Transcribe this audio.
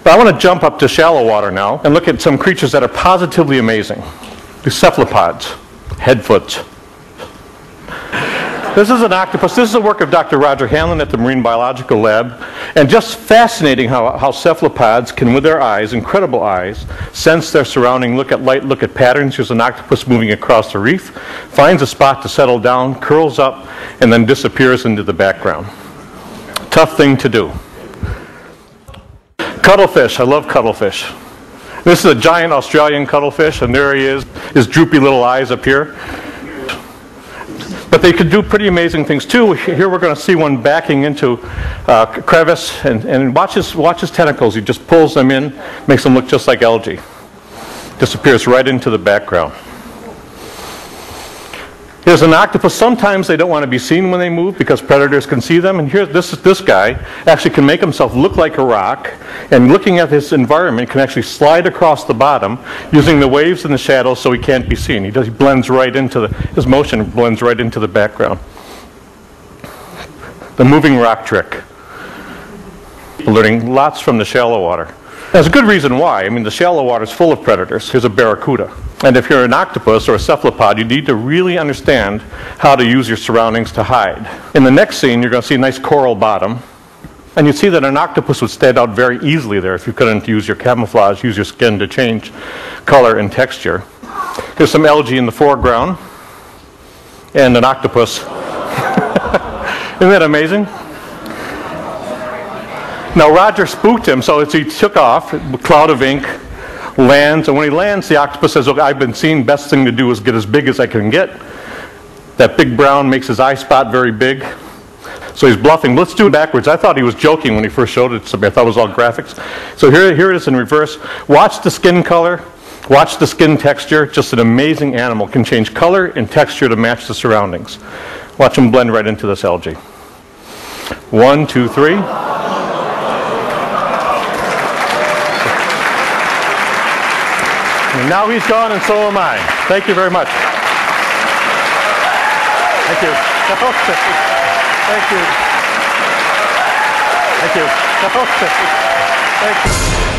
But I want to jump up to shallow water now and look at some creatures that are positively amazing. The cephalopods, headfoots. This is an octopus. This is the work of Dr. Roger Hanlon at the Marine Biological Lab. And just fascinating how cephalopods can, with their eyes, incredible eyes, sense their surrounding, look at light, look at patterns. Here's an octopus moving across the reef, finds a spot to settle down, curls up, and then disappears into the background. Tough thing to do. Cuttlefish. I love cuttlefish. This is a giant Australian cuttlefish, and there he is, his droopy little eyes up here. But they could do pretty amazing things too. Here we're going to see one backing into a crevice, and watch his tentacles. He just pulls them in, makes them look just like algae. Disappears right into the background. Here's an octopus. Sometimes they don't want to be seen when they move because predators can see them. And here, this guy actually can make himself look like a rock, and looking at his environment can actually slide across the bottom using the waves and the shadows so he can't be seen. He blends right into his motion blends right into the background. The moving rock trick. Learning lots from the shallow water. There's a good reason why. I mean, the shallow water is full of predators. Here's a barracuda. And if you're an octopus or a cephalopod, you need to really understand how to use your surroundings to hide. In the next scene, you're going to see a nice coral bottom. And you'd see that an octopus would stand out very easily there if you couldn't use your camouflage, use your skin to change color and texture. Here's some algae in the foreground. And an octopus. Isn't that amazing? Now Roger spooked him, so as he took off, a cloud of ink, lands, and when he lands, the octopus says, "Okay, I've been seen, best thing to do is get as big as I can get." That big brown makes his eye spot very big. So he's bluffing. Let's do it backwards. I thought he was joking when he first showed it to me. I thought it was all graphics. So here it is in reverse. Watch the skin color. Watch the skin texture. Just an amazing animal. Can change color and texture to match the surroundings. Watch him blend right into this algae. 1, 2, 3. And now he's gone, and so am I. Thank you very much. Thank you. Thank you. Thank you. Thank you.